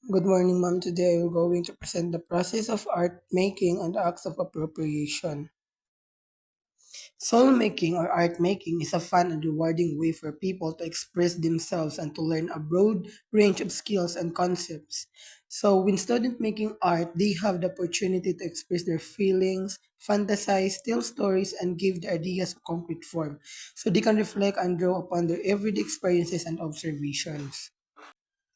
Good morning, ma'am. Today we're going to present the process of art making and acts of appropriation. Soul making or art making is a fun and rewarding way for people to express themselves and to learn a broad range of skills and concepts. So, when students making art, they have the opportunity to express their feelings, fantasize, tell stories, and give their ideas a concrete form. So, they can reflect and draw upon their everyday experiences and observations.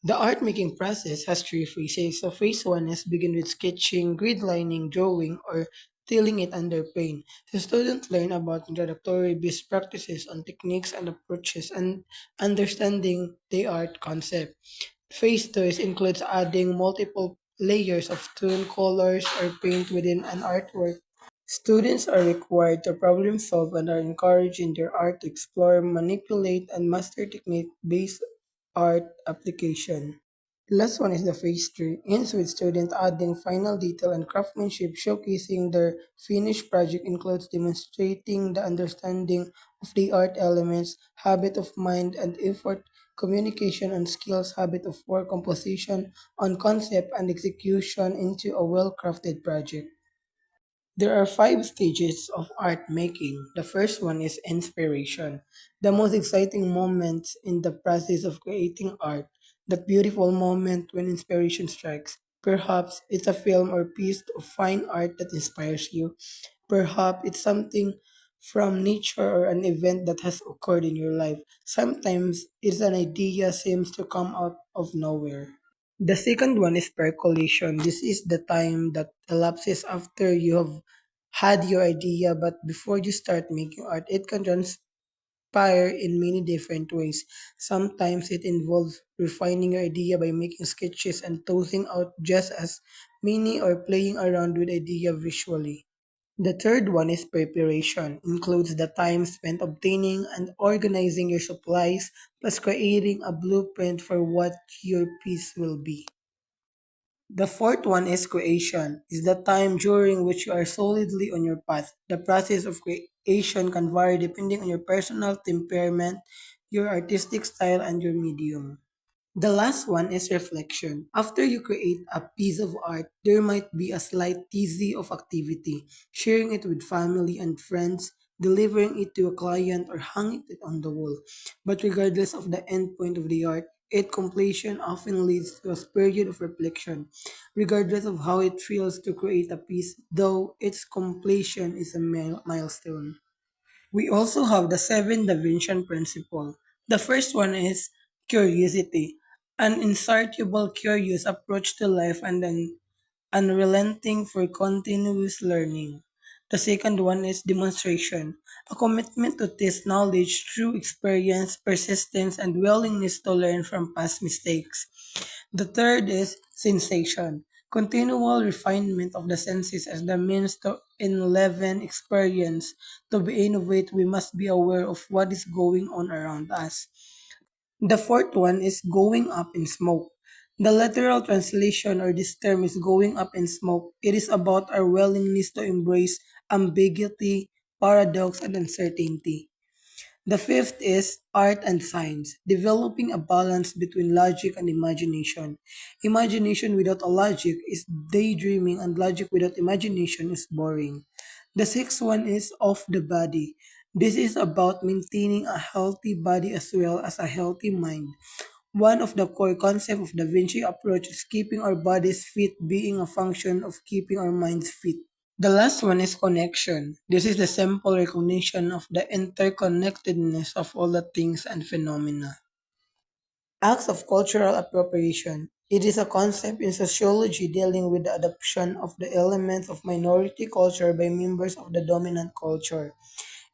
The art making process has three phases. So phase one is begin with sketching, grid lining, drawing, or tilling it under paint. The students learn about introductory best practices on techniques and approaches and understanding the art concept. Phase two is includes adding multiple layers of tone, colors, or paint within an artwork. Students are required to problem solve and are encouraged in their art to explore, manipulate, and master technique based art application. Last one is the phase three, ends with students adding final detail and craftsmanship, showcasing their finished project includes demonstrating the understanding of the art elements, habit of mind and effort, communication and skills, habit of work, composition on concept and execution into a well-crafted project. There are five stages of art making. The first one is inspiration. The most exciting moments in the process of creating art. That beautiful moment when inspiration strikes. Perhaps it's a film or piece of fine art that inspires you. Perhaps it's something from nature or an event that has occurred in your life. Sometimes it's an idea seems to come out of nowhere. The second one is percolation. This is the time that elapses after you have had your idea, but before you start making art. It can transpire in many different ways. Sometimes it involves refining your idea by making sketches and tossing out just as many or playing around with idea visually. The third one is preparation, includes the time spent obtaining and organizing your supplies, plus creating a blueprint for what your piece will be. The fourth one is creation, is the time during which you are solidly on your path. The process of creation can vary depending on your personal temperament, your artistic style, and your medium. The last one is reflection. After you create a piece of art, there might be a slight teasy of activity, sharing it with family and friends, delivering it to a client, or hanging it on the wall. But regardless of the end point of the art, its completion often leads to a period of reflection, regardless of how it feels to create a piece, though its completion is a milestone. We also have the seven dimension principle. The first one is curiosity, an insatiable curious approach to life and an unrelenting for continuous learning. The second one is demonstration, a commitment to test knowledge through experience, persistence, and willingness to learn from past mistakes. The third is sensation, continual refinement of the senses as the means to enliven experience. To be innovate, we must be aware of what is going on around us. The fourth one is going up in smoke. The literal translation or this term is going up in smoke. It is about our willingness to embrace ambiguity, paradox, and uncertainty. The fifth is art and science, developing a balance between logic and imagination. Imagination without a logic is daydreaming, and logic without imagination is boring. The sixth one is of the body. This is about maintaining a healthy body as well as a healthy mind. One of the core concepts of Da Vinci approach is keeping our bodies fit being a function of keeping our minds fit. The last one is connection. This is the simple recognition of the interconnectedness of all the things and phenomena. Acts of cultural appropriation. It is a concept in sociology dealing with the adoption of the elements of minority culture by members of the dominant culture.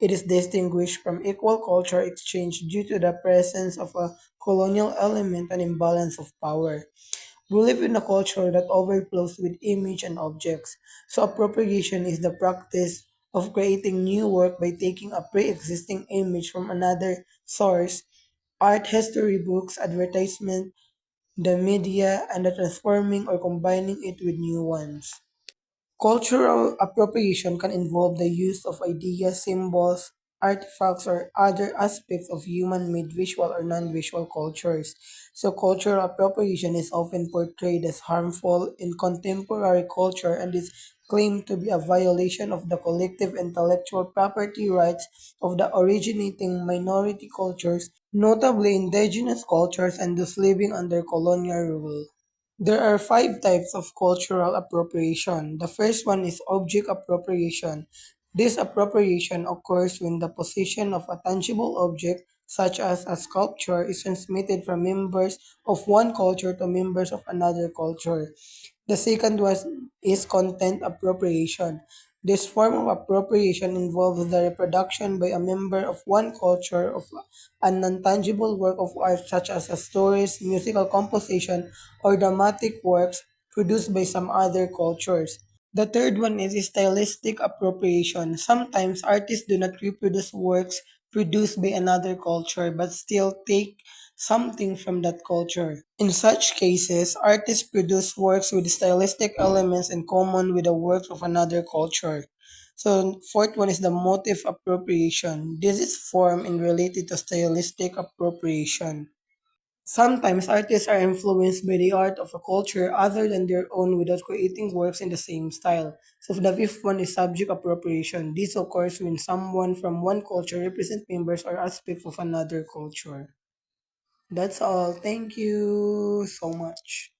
It is distinguished from equal culture exchange due to the presence of a colonial element and imbalance of power. We live in a culture that overflows with image and objects. So appropriation is the practice of creating new work by taking a pre-existing image from another source, art history books, advertisement, the media, and the transforming or combining it with new ones. Cultural appropriation can involve the use of ideas, symbols, artifacts, or other aspects of human made visual or non visual cultures. So, cultural appropriation is often portrayed as harmful in contemporary culture and is claimed to be a violation of the collective intellectual property rights of the originating minority cultures, notably indigenous cultures and those living under colonial rule. There are five types of cultural appropriation. The first one is object appropriation. This appropriation occurs when the possession of a tangible object, such as a sculpture, is transmitted from members of one culture to members of another culture. The second one is content appropriation. This form of appropriation involves the reproduction by a member of one culture of an non-tangible work of art such as a stories, musical composition, or dramatic works produced by some other cultures. The third one is stylistic appropriation. Sometimes artists do not reproduce works produced by another culture but still take something from that culture. In such cases, artists produce works with stylistic elements in common with the works of another culture. So, fourth one is the motive appropriation. This is formed and related to stylistic appropriation. Sometimes artists are influenced by the art of a culture other than their own without creating works in the same style. So the fifth one is subject appropriation. This occurs when someone from one culture represents members or aspects of another culture. That's all. Thank you so much.